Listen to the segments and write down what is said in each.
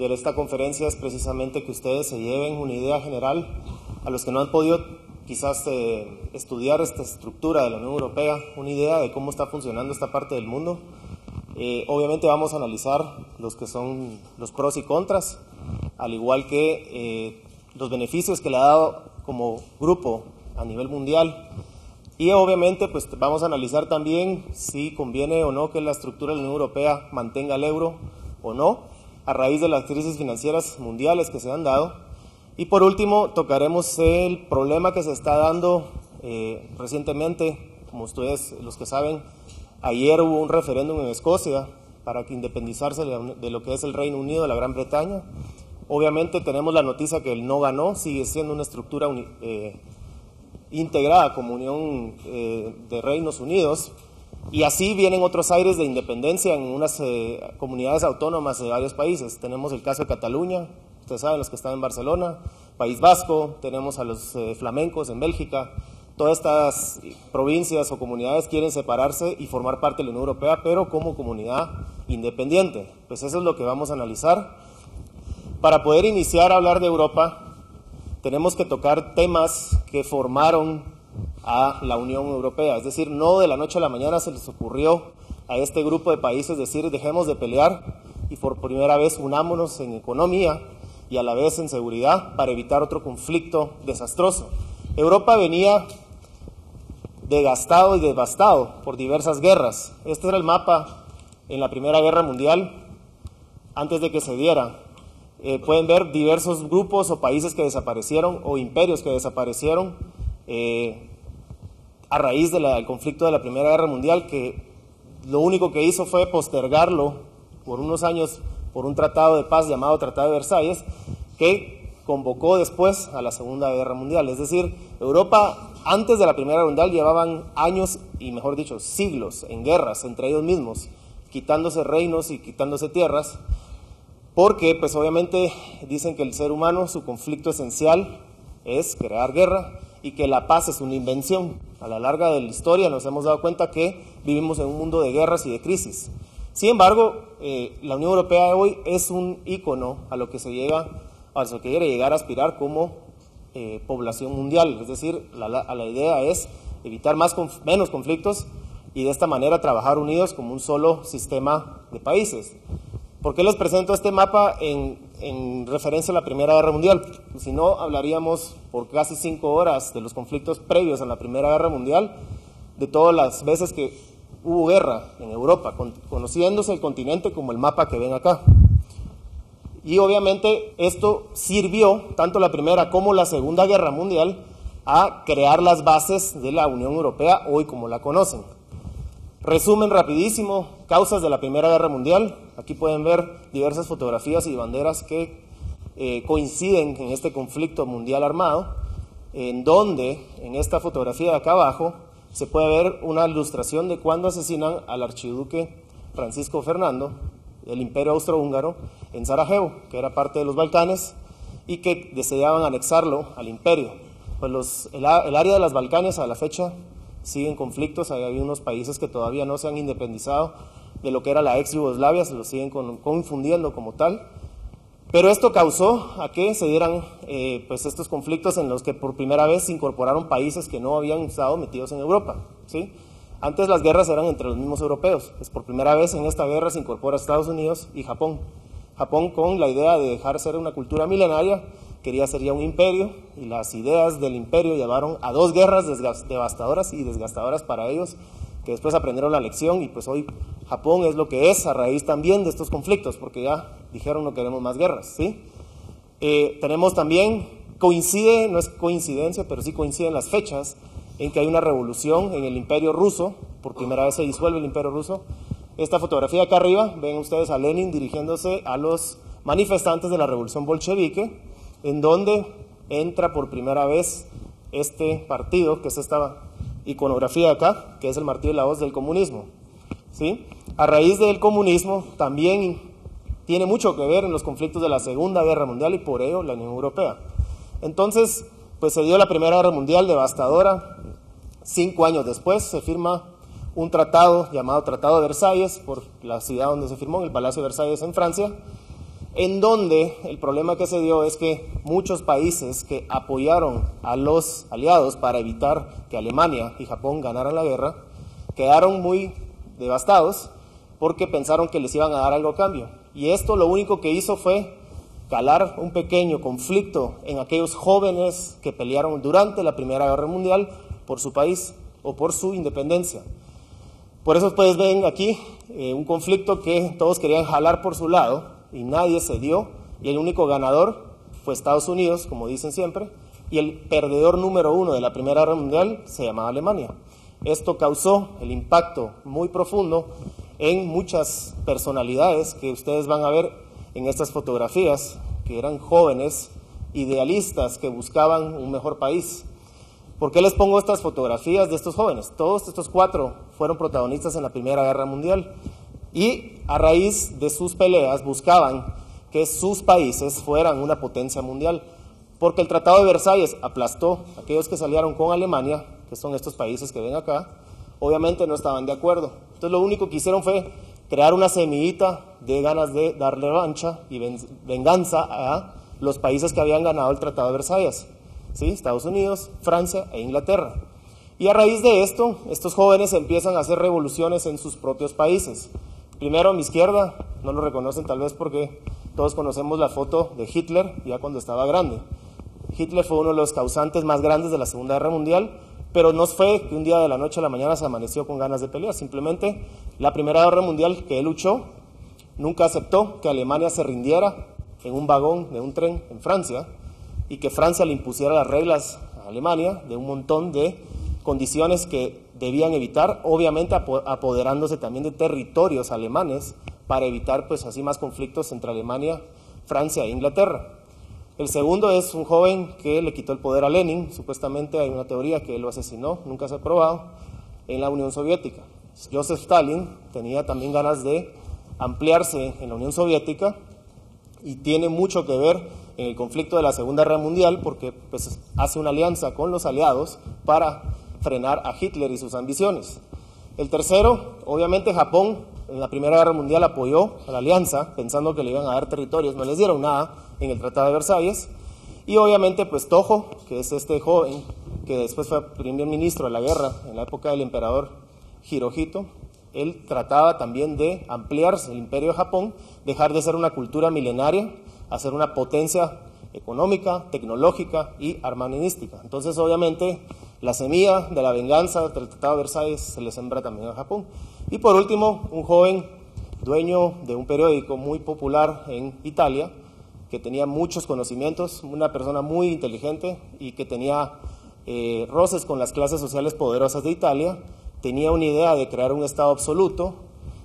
de esta conferencia es precisamente que ustedes se lleven una idea general a los que no han podido quizás estudiar esta estructura de la Unión Europea, una idea de cómo está funcionando esta parte del mundo. Obviamente vamos a analizar los que son los pros y contras, al igual que los beneficios que le ha dado como grupo a nivel mundial. Y obviamente pues vamos a analizar también si conviene o no que la estructura de la Unión Europea mantenga el euro o no, a raíz de las crisis financieras mundiales que se han dado. Y por último tocaremos el problema que se está dando recientemente. Como ustedes, los que saben, ayer hubo un referéndum en Escocia para que independizarse de lo que es el Reino Unido, de la Gran Bretaña. Obviamente tenemos la noticia que él no ganó, sigue siendo una estructura integrada como Unión de Reinos Unidos, y así vienen otros aires de independencia en unas comunidades autónomas de varios países. Tenemos el caso de Cataluña, ustedes saben, los que están en Barcelona, País Vasco, tenemos a los flamencos en Bélgica. Todas estas provincias o comunidades quieren separarse y formar parte de la Unión Europea, pero como comunidad independiente. Pues eso es lo que vamos a analizar. Para poder iniciar a hablar de Europa, tenemos que tocar temas que formaron a la Unión Europea. Es decir, no de la noche a la mañana se les ocurrió a este grupo de países decir dejemos de pelear y por primera vez unámonos en economía y a la vez en seguridad para evitar otro conflicto desastroso. Europa venía desgastado y devastado por diversas guerras. Este era el mapa en la Primera Guerra Mundial, antes de que se diera. Pueden ver diversos grupos o países que desaparecieron o imperios que desaparecieron a raíz del conflicto de la Primera Guerra Mundial, que lo único que hizo fue postergarlo por unos años por un tratado de paz llamado Tratado de Versalles, que convocó después a la Segunda Guerra Mundial. Es decir, Europa antes de la Primera Guerra Mundial llevaban años y mejor dicho siglos en guerras entre ellos mismos, quitándose reinos y quitándose tierras, porque pues obviamente dicen que el ser humano, su conflicto esencial es crear guerra y que la paz es una invención. A la larga de la historia nos hemos dado cuenta que vivimos en un mundo de guerras y de crisis. Sin embargo, la Unión Europea de hoy es un ícono a lo que se llega, a lo que quiere llegar a aspirar como población mundial. Es decir, la idea es evitar menos conflictos y de esta manera trabajar unidos como un solo sistema de países. ¿Por qué les presento este mapa en referencia a la Primera Guerra Mundial? Si no, hablaríamos por casi 5 horas de los conflictos previos a la Primera Guerra Mundial, de todas las veces que hubo guerra en Europa, conociéndose el continente como el mapa que ven acá. Y obviamente esto sirvió, tanto la Primera como la Segunda Guerra Mundial, a crear las bases de la Unión Europea hoy como la conocen. Resumen rapidísimo, causas de la Primera Guerra Mundial. Aquí pueden ver diversas fotografías y banderas que coinciden en este conflicto mundial armado, en donde en esta fotografía de acá abajo se puede ver una ilustración de cuando asesinan al archiduque Francisco Fernando del Imperio Austrohúngaro en Sarajevo, que era parte de los Balcanes y que deseaban anexarlo al imperio. Pues el área de las Balcanes a la fecha siguen conflictos, hay unos países que todavía no se han independizado de lo que era la ex Yugoslavia, se lo siguen confundiendo como tal, pero esto causó a que se dieran pues estos conflictos en los que por primera vez se incorporaron países que no habían estado metidos en Europa, ¿sí? Antes las guerras eran entre los mismos europeos, pues por primera vez en esta guerra se incorpora Estados Unidos y Japón. Japón, con la idea de dejar ser una cultura milenaria, quería ser ya un imperio, y las ideas del imperio llevaron a 2 guerras devastadoras y desgastadoras para ellos, que después aprendieron la lección, y pues hoy Japón es lo que es a raíz también de estos conflictos, porque ya dijeron no queremos más guerras, ¿sí? Tenemos también, coincide, no es coincidencia, pero sí coinciden las fechas en que hay una revolución en el Imperio Ruso, por primera vez se disuelve el Imperio Ruso. Esta fotografía de acá arriba, ven ustedes a Lenin dirigiéndose a los manifestantes de la revolución bolchevique, en donde entra por primera vez este partido, que es esta iconografía de acá, que es el martillo de la hoz del comunismo, ¿sí? A raíz del comunismo también tiene mucho que ver en los conflictos de la Segunda Guerra Mundial y por ello la Unión Europea. Entonces, pues se dio la Primera Guerra Mundial devastadora. 5 años después se firma un tratado llamado Tratado de Versalles, por la ciudad donde se firmó, en el Palacio de Versalles en Francia, en donde el problema que se dio es que muchos países que apoyaron a los aliados para evitar que Alemania y Japón ganaran la guerra, quedaron muy devastados porque pensaron que les iban a dar algo a cambio. Y esto lo único que hizo fue calar un pequeño conflicto en aquellos jóvenes que pelearon durante la Primera Guerra Mundial por su país o por su independencia. Por eso ustedes ven aquí un conflicto que todos querían jalar por su lado y nadie cedió, y el único ganador fue Estados Unidos, como dicen siempre, y el perdedor número uno de la Primera Guerra Mundial se llamaba Alemania. Esto causó el impacto muy profundo en muchas personalidades que ustedes van a ver en estas fotografías, que eran jóvenes idealistas que buscaban un mejor país. ¿Por qué les pongo estas fotografías de estos jóvenes? Todos estos 4 fueron protagonistas en la Primera Guerra Mundial y a raíz de sus peleas buscaban que sus países fueran una potencia mundial, porque el Tratado de Versalles aplastó a aquellos que salieron con Alemania, que son estos países que ven acá. Obviamente no estaban de acuerdo. Entonces lo único que hicieron fue crear una semillita de ganas de darle revancha y venganza a los países que habían ganado el Tratado de Versalles, ¿sí? Estados Unidos, Francia e Inglaterra. Y a raíz de esto, estos jóvenes empiezan a hacer revoluciones en sus propios países. Primero a mi izquierda, no lo reconocen tal vez porque todos conocemos la foto de Hitler ya cuando estaba grande. Hitler fue uno de los causantes más grandes de la Segunda Guerra Mundial, pero no fue que un día de la noche a la mañana se amaneció con ganas de pelear. Simplemente la Primera Guerra Mundial que él luchó, nunca aceptó que Alemania se rindiera en un vagón de un tren en Francia y que Francia le impusiera las reglas a Alemania de un montón de condiciones que debían evitar, obviamente apoderándose también de territorios alemanes para evitar pues así más conflictos entre Alemania, Francia e Inglaterra. El segundo es un joven que le quitó el poder a Lenin, supuestamente hay una teoría que él lo asesinó, nunca se ha probado, en la Unión Soviética. Joseph Stalin tenía también ganas de ampliarse en la Unión Soviética y tiene mucho que ver en el conflicto de la Segunda Guerra Mundial porque pues, hace una alianza con los aliados para frenar a Hitler y sus ambiciones. El tercero, obviamente Japón en la Primera Guerra Mundial apoyó a la alianza pensando que le iban a dar territorios, no les dieron nada en el Tratado de Versalles, y obviamente pues Tojo, que es este joven que después fue primer ministro de la guerra en la época del emperador Hirohito, él trataba también de ampliarse el imperio de Japón, dejar de ser una cultura milenaria a ser una potencia económica, tecnológica y armamentística. Entonces obviamente la semilla de la venganza del Tratado de Versalles se le sembra también a Japón. Y por último, un joven dueño de un periódico muy popular en Italia, que tenía muchos conocimientos, una persona muy inteligente y que tenía roces con las clases sociales poderosas de Italia, tenía una idea de crear un Estado absoluto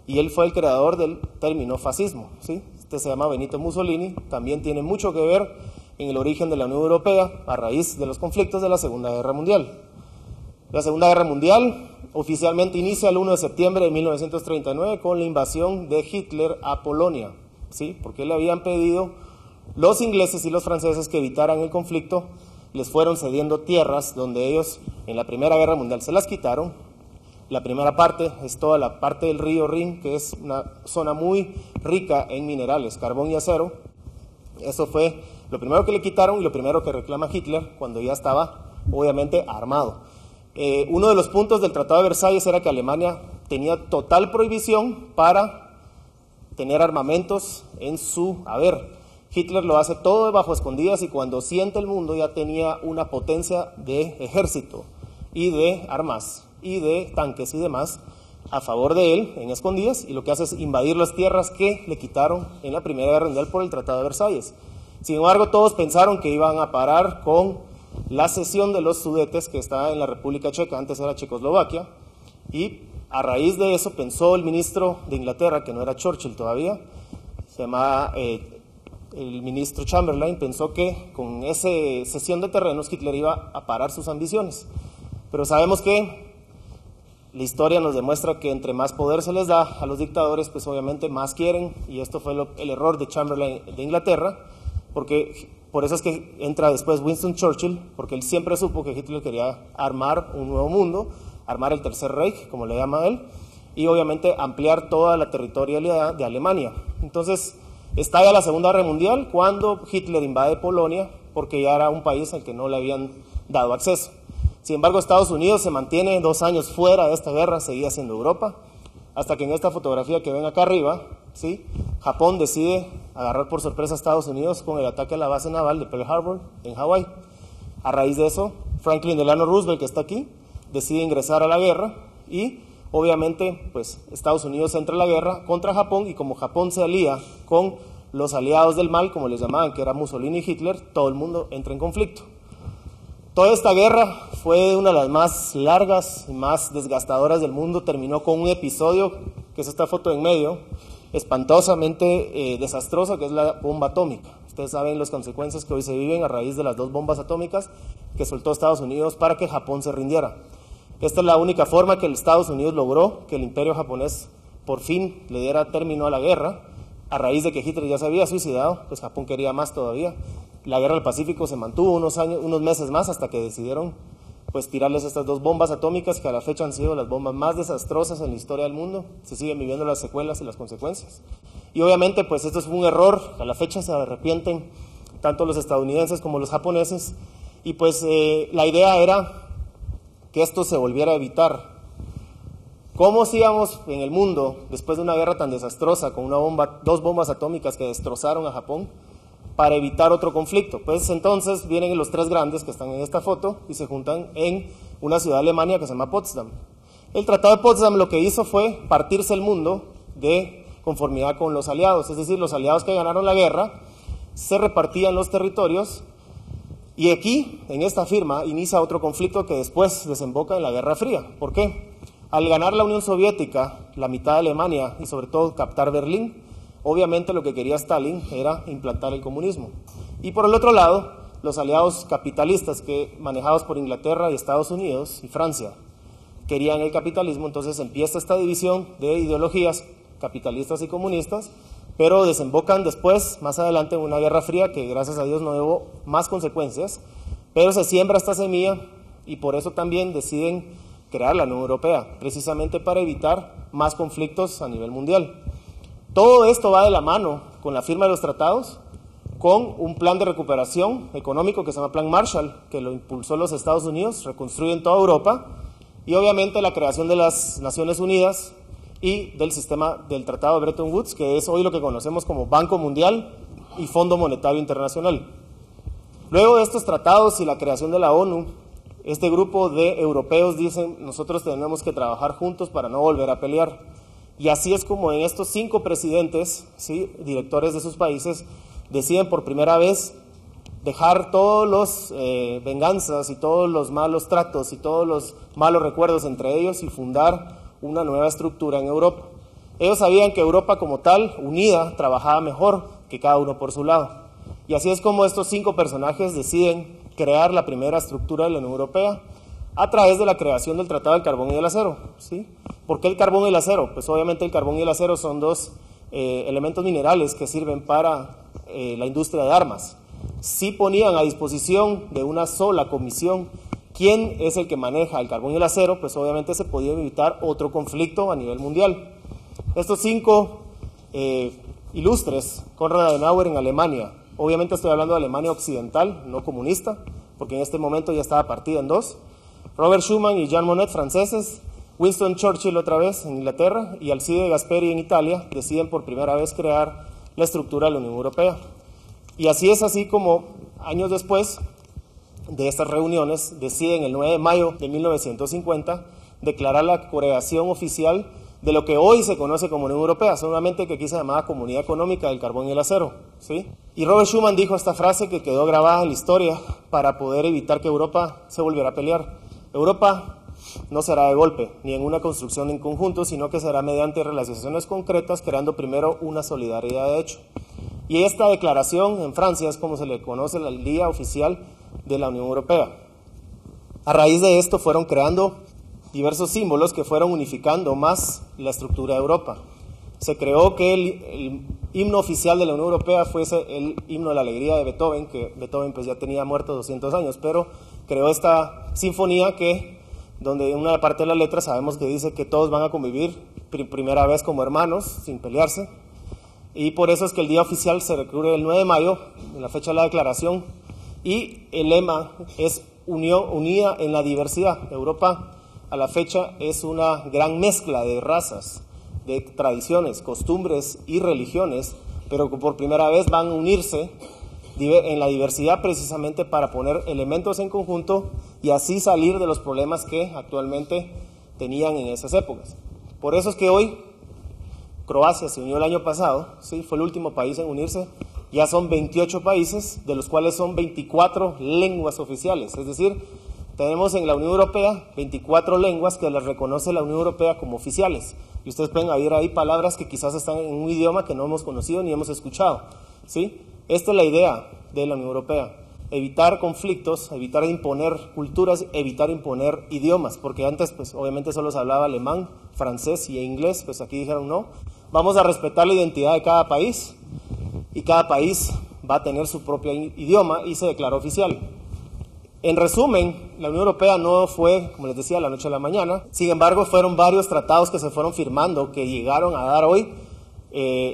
y él fue el creador del término fascismo, ¿sí? Este se llama Benito Mussolini, también tiene mucho que ver en el origen de la Unión Europea a raíz de los conflictos de la Segunda Guerra Mundial. La Segunda Guerra Mundial oficialmente inicia el 1 de septiembre de 1939 con la invasión de Hitler a Polonia, ¿sí? Porque le habían pedido los ingleses y los franceses que evitaran el conflicto, les fueron cediendo tierras donde ellos en la Primera Guerra Mundial se las quitaron. La primera parte es toda la parte del río Rin, que es una zona muy rica en minerales, carbón y acero. Eso fue lo primero que le quitaron y lo primero que reclama Hitler cuando ya estaba obviamente armado. Uno de los puntos del Tratado de Versalles era que Alemania tenía total prohibición para tener armamentos en su haber. Hitler lo hace todo bajo escondidas y cuando siente el mundo ya tenía una potencia de ejército y de armas y de tanques y demás a favor de él en escondidas, y lo que hace es invadir las tierras que le quitaron en la Primera Guerra Mundial por el Tratado de Versalles. Sin embargo, todos pensaron que iban a parar con la cesión de los Sudetes que estaba en la República Checa, antes era Checoslovaquia, y a raíz de eso pensó el ministro de Inglaterra, que no era Churchill todavía, se llamaba el ministro Chamberlain, pensó que con esa cesión de terrenos Hitler iba a parar sus ambiciones. Pero sabemos que la historia nos demuestra que entre más poder se les da a los dictadores, pues obviamente más quieren, y esto fue el error de Chamberlain de Inglaterra, porque por eso es que entra después Winston Churchill, porque él siempre supo que Hitler quería armar un nuevo mundo, armar el Tercer Reich, como le llama él, y obviamente ampliar toda la territorialidad de Alemania. Entonces, Estalla la Segunda Guerra Mundial cuando Hitler invade Polonia, porque ya era un país al que no le habían dado acceso. Sin embargo, Estados Unidos se mantiene 2 años fuera de esta guerra, seguía siendo Europa, hasta que en esta fotografía que ven acá arriba, ¿sí?, Japón decide agarrar por sorpresa a Estados Unidos con el ataque a la base naval de Pearl Harbor en Hawái. A raíz de eso, Franklin Delano Roosevelt, que está aquí, decide ingresar a la guerra y obviamente pues Estados Unidos entra en la guerra contra Japón, y como Japón se alía con los aliados del mal, como les llamaban, que era Mussolini y Hitler, todo el mundo entra en conflicto. Toda esta guerra fue una de las más largas y más desgastadoras del mundo. Terminó con un episodio, que es esta foto en medio, espantosamente desastrosa, que es la bomba atómica. Ustedes saben las consecuencias que hoy se viven a raíz de las 2 bombas atómicas que soltó Estados Unidos para que Japón se rindiera. Esta es la única forma que Estados Unidos logró que el imperio japonés por fin le diera término a la guerra. A raíz de que Hitler ya se había suicidado, pues Japón quería más todavía. La guerra del Pacífico se mantuvo unos meses más, hasta que decidieron pues tirarles estas 2 bombas atómicas, que a la fecha han sido las bombas más desastrosas en la historia del mundo. Se siguen viviendo las secuelas y las consecuencias. Y obviamente pues esto es un error, a la fecha se arrepienten tanto los estadounidenses como los japoneses, y pues la idea era que esto se volviera a evitar. ¿Cómo hacíamos en el mundo, después de una guerra tan desastrosa, con 2 bombas atómicas que destrozaron a Japón, para evitar otro conflicto? Pues entonces vienen los 3 grandes que están en esta foto y se juntan en una ciudad de Alemania que se llama Potsdam. El Tratado de Potsdam lo que hizo fue partirse el mundo de conformidad con los aliados, es decir, los aliados que ganaron la guerra se repartían los territorios, y aquí, en esta firma, inicia otro conflicto que después desemboca en la Guerra Fría. ¿Por qué? Al ganar la Unión Soviética, la mitad de Alemania y sobre todo captar Berlín, obviamente lo que quería Stalin era implantar el comunismo. Y por el otro lado, los aliados capitalistas, que manejados por Inglaterra y Estados Unidos y Francia, querían el capitalismo. Entonces empieza esta división de ideologías capitalistas y comunistas, pero desembocan después, más adelante, en una Guerra Fría que gracias a Dios no hubo más consecuencias, pero se siembra esta semilla, y por eso también deciden crear la Unión Europea, precisamente para evitar más conflictos a nivel mundial. Todo esto va de la mano con la firma de los tratados, con un plan de recuperación económico que se llama Plan Marshall, que lo impulsó los Estados Unidos, reconstruyen toda Europa, y obviamente la creación de las Naciones Unidas y del sistema del Tratado de Bretton Woods, que es hoy lo que conocemos como Banco Mundial y Fondo Monetario Internacional. Luego de estos tratados y la creación de la ONU, este grupo de europeos dicen: nosotros tenemos que trabajar juntos para no volver a pelear. Y así es como en estos 5 presidentes, ¿sí?, directores de sus países, deciden por primera vez dejar todos los venganzas y todos los malos tratos y todos los malos recuerdos entre ellos y fundar una nueva estructura en Europa. Ellos sabían que Europa como tal, unida, trabajaba mejor que cada uno por su lado. Y así es como estos 5 personajes deciden crear la primera estructura de la Unión Europea a través de la creación del Tratado del Carbón y del Acero, ¿sí? ¿Por qué el carbón y el acero? Pues obviamente el carbón y el acero son 2 elementos minerales que sirven para la industria de armas. Si ponían a disposición de una sola comisión quién es el que maneja el carbón y el acero, pues obviamente se podía evitar otro conflicto a nivel mundial. Estos 5 ilustres, Konrad Adenauer en Alemania, obviamente estoy hablando de Alemania occidental, no comunista, porque en este momento ya estaba partida en 2, Robert Schuman y Jean Monnet, franceses, Winston Churchill otra vez en Inglaterra y Alcide Gasperi en Italia, deciden por primera vez crear la estructura de la Unión Europea. Y así es así como años después de estas reuniones deciden el 9 de mayo de 1950 declarar la creación oficial de lo que hoy se conoce como Unión Europea, solamente que aquí se llamaba Comunidad Económica del Carbón y el Acero, ¿sí? Y Robert Schuman dijo esta frase que quedó grabada en la historia para poder evitar que Europa se volviera a pelear: Europa no será de golpe, ni en una construcción en conjunto, sino que será mediante relaciones concretas, creando primero una solidaridad de hecho. Y esta declaración en Francia es como se le conoce el día oficial de la Unión Europea. A raíz de esto fueron creando diversos símbolos que fueron unificando más la estructura de Europa. Se creó que el himno oficial de la Unión Europea fuese el himno de la alegría de Beethoven, que Beethoven pues ya tenía muerto 200 años, pero creó esta sinfonía que, donde en una parte de la letra sabemos que dice que todos van a convivir primera vez como hermanos, sin pelearse. y por eso es que el día oficial se recubre el 9 de mayo, en la fecha de la declaración, y el lema es Unión unida en la diversidad. Europa a la fecha es una gran mezcla de razas, de tradiciones, costumbres y religiones, pero que por primera vez van a unirse en la diversidad precisamente para poner elementos en conjunto y así salir de los problemas que actualmente tenían en esas épocas. Por eso es que hoy Croacia se unió el año pasado, ¿sí? Fue el último país en unirse, ya son 28 países, de los cuales son 24 lenguas oficiales, es decir, tenemos en la Unión Europea 24 lenguas que las reconoce la Unión Europea como oficiales. Y ustedes pueden oír ahí palabras que quizás están en un idioma que no hemos conocido ni hemos escuchado, ¿sí? Esta es la idea de la Unión Europea, evitar conflictos, evitar imponer culturas, evitar imponer idiomas, porque antes pues obviamente solo se hablaba alemán, francés y inglés, pues aquí dijeron no, vamos a respetar la identidad de cada país y cada país va a tener su propio idioma y se declaró oficial. En resumen, la Unión Europea no fue, como les decía, la noche a la mañana. Sin embargo, fueron varios tratados que se fueron firmando que llegaron a dar hoy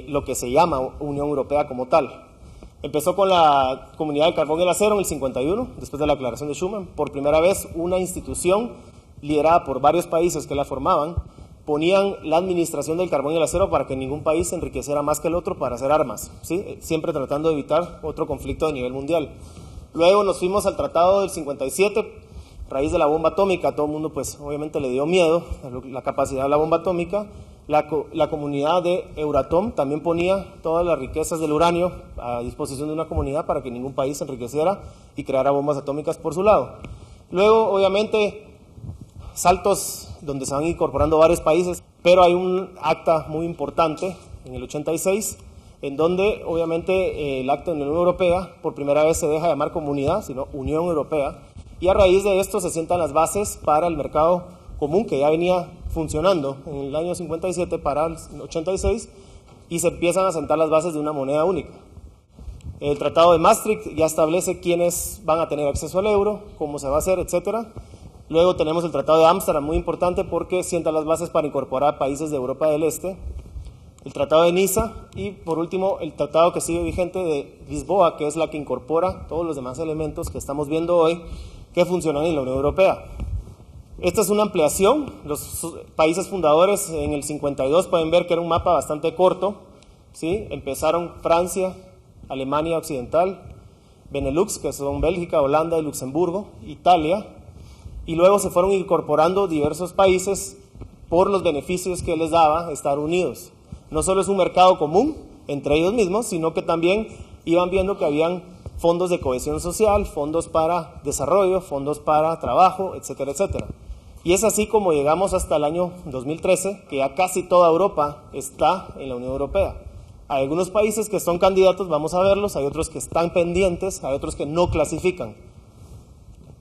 lo que se llama Unión Europea como tal. Empezó con la Comunidad del Carbón y el Acero en el 51, después de la Declaración de Schuman. Por primera vez, una institución liderada por varios países que la formaban, ponían la administración del carbón y el acero para que ningún país se enriqueciera más que el otro para hacer armas, ¿sí? Siempre tratando de evitar otro conflicto a nivel mundial. Luego nos fuimos al Tratado del 57, a raíz de la bomba atómica. Todo el mundo pues obviamente le dio miedo a la capacidad de la bomba atómica. La comunidad de Euratom también ponía todas las riquezas del uranio a disposición de una comunidad para que ningún país se enriqueciera y creara bombas atómicas por su lado. Luego obviamente saltos donde se van incorporando varios países, pero hay un acta muy importante en el 86 en donde obviamente el acta de la Unión Europea por primera vez se deja de llamar comunidad, sino Unión Europea, y a raíz de esto se sientan las bases para el mercado común que ya venía funcionando en el año 57 para el 86 y se empiezan a sentar las bases de una moneda única. El Tratado de Maastricht ya establece quiénes van a tener acceso al euro, cómo se va a hacer, etc. Luego tenemos el Tratado de Ámsterdam, muy importante porque sienta las bases para incorporar países de Europa del Este. El Tratado de Niza y por último el tratado que sigue vigente de Lisboa, que es la que incorpora todos los demás elementos que estamos viendo hoy que funcionan en la Unión Europea. Esta es una ampliación. Los países fundadores en el 52 pueden ver que era un mapa bastante corto, ¿sí? Empezaron Francia, Alemania Occidental, Benelux, que son Bélgica, Holanda y Luxemburgo, Italia, y luego se fueron incorporando diversos países por los beneficios que les daba estar unidos. No solo es un mercado común entre ellos mismos, sino que también iban viendo que habían fondos de cohesión social, fondos para desarrollo, fondos para trabajo, etcétera, etcétera. Y es así como llegamos hasta el año 2013, que ya casi toda Europa está en la Unión Europea. Hay algunos países que son candidatos, vamos a verlos, hay otros que están pendientes, hay otros que no clasifican.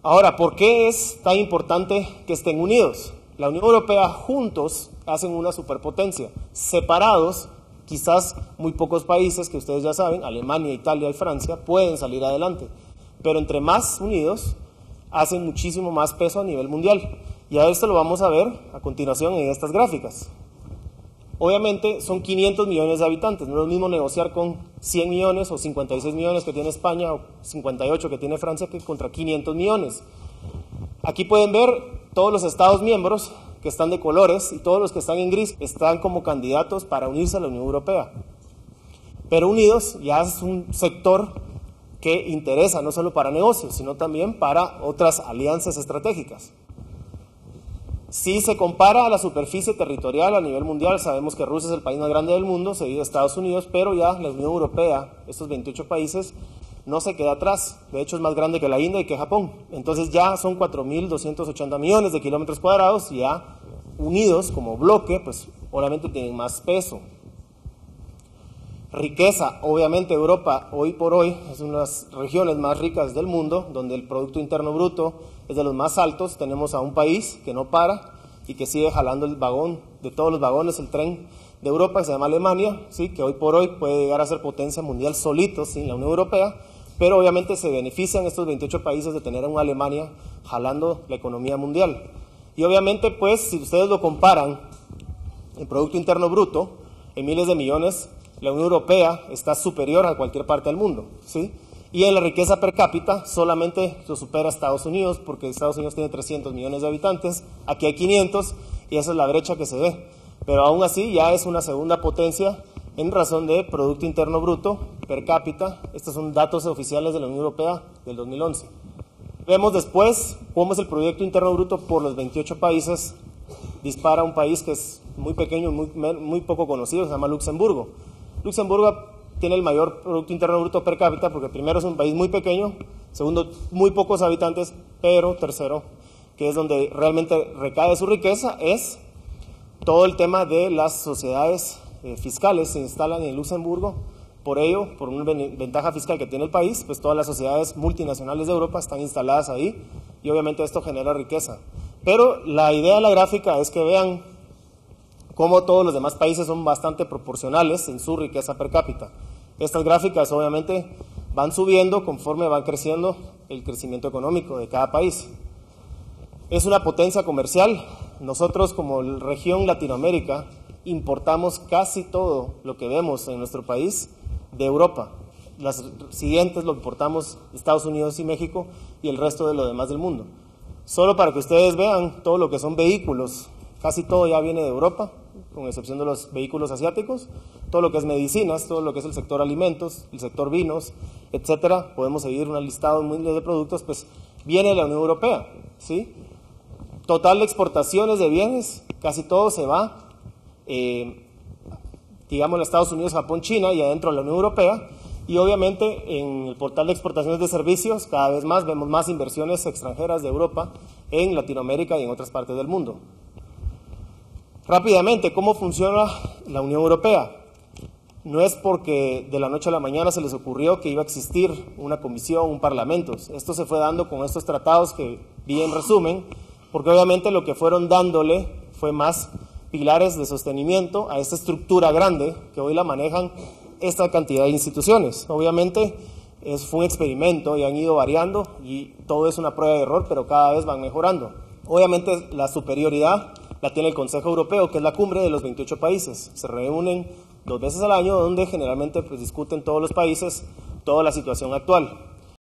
Ahora, ¿por qué es tan importante que estén unidos? La Unión Europea juntos hacen una superpotencia. Separados, quizás muy pocos países que ustedes ya saben, Alemania, Italia y Francia, pueden salir adelante. Pero entre más unidos, hacen muchísimo más peso a nivel mundial. Y a esto lo vamos a ver a continuación en estas gráficas. Obviamente son 500 millones de habitantes, no es lo mismo negociar con 100 millones o 56 millones que tiene España o 58 que tiene Francia que contra 500 millones. Aquí pueden ver todos los estados miembros que están de colores y todos los que están en gris están como candidatos para unirse a la Unión Europea. Pero unidos ya es un sector que interesa no solo para negocios, sino también para otras alianzas estratégicas. Si se compara a la superficie territorial a nivel mundial, sabemos que Rusia es el país más grande del mundo, seguido de Estados Unidos, pero ya la Unión Europea, estos 28 países, no se queda atrás. De hecho es más grande que la India y que Japón. Entonces ya son 4.280 millones de kilómetros cuadrados y ya unidos como bloque, pues obviamente tienen más peso. Riqueza, obviamente Europa hoy por hoy es una de las regiones más ricas del mundo, donde el Producto Interno Bruto es de los más altos. Tenemos a un país que no para y que sigue jalando el vagón de todos los vagones, el tren de Europa, que se llama Alemania, ¿sí? Que hoy por hoy puede llegar a ser potencia mundial solito sin la Unión Europea, pero obviamente se benefician estos 28 países de tener a una Alemania jalando la economía mundial. Y obviamente, pues, si ustedes lo comparan, el Producto Interno Bruto, en miles de millones, la Unión Europea está superior a cualquier parte del mundo, ¿sí? Y en la riqueza per cápita solamente lo supera Estados Unidos, porque Estados Unidos tiene 300 millones de habitantes, aquí hay 500, y esa es la brecha que se ve. Pero aún así ya es una segunda potencia en razón de Producto Interno Bruto per cápita. Estos son datos oficiales de la Unión Europea del 2011. Vemos después cómo es el Producto Interno Bruto por los 28 países. Dispara un país que es muy pequeño, muy poco conocido, se llama Luxemburgo. Luxemburgo tiene el mayor Producto Interno Bruto per cápita porque primero es un país muy pequeño, segundo, muy pocos habitantes, pero tercero, que es donde realmente recae su riqueza, es todo el tema de las sociedades fiscales se instalan en Luxemburgo. Por ello, por una ventaja fiscal que tiene el país, pues todas las sociedades multinacionales de Europa están instaladas ahí y obviamente esto genera riqueza. Pero la idea de la gráfica es que vean cómo todos los demás países son bastante proporcionales en su riqueza per cápita. Estas gráficas obviamente van subiendo conforme van creciendo el crecimiento económico de cada país. Es una potencia comercial. Nosotros como región Latinoamérica importamos casi todo lo que vemos en nuestro país de Europa. Las siguientes lo importamos Estados Unidos y México y el resto de lo demás del mundo. Solo para que ustedes vean todo lo que son vehículos, casi todo ya viene de Europa, con excepción de los vehículos asiáticos, todo lo que es medicinas, todo lo que es el sector alimentos, el sector vinos, etcétera, podemos seguir un listado muy de productos, pues viene de la Unión Europea, ¿sí? Total de exportaciones de bienes, casi todo se va, digamos, a Estados Unidos, Japón, China y adentro de la Unión Europea. Y obviamente en el portal de exportaciones de servicios cada vez más vemos más inversiones extranjeras de Europa en Latinoamérica y en otras partes del mundo. Rápidamente, ¿cómo funciona la Unión Europea? No es porque de la noche a la mañana se les ocurrió que iba a existir una comisión, un parlamento. Esto se fue dando con estos tratados que vi en resumen, porque obviamente lo que fueron dándole fue más pilares de sostenimiento a esta estructura grande que hoy la manejan esta cantidad de instituciones. Obviamente fue un experimento y han ido variando y todo es una prueba de error, pero cada vez van mejorando. Obviamente la superioridad la tiene el Consejo Europeo, que es la cumbre de los 28 países. Se reúnen 2 veces al año donde generalmente pues, discuten todos los países toda la situación actual.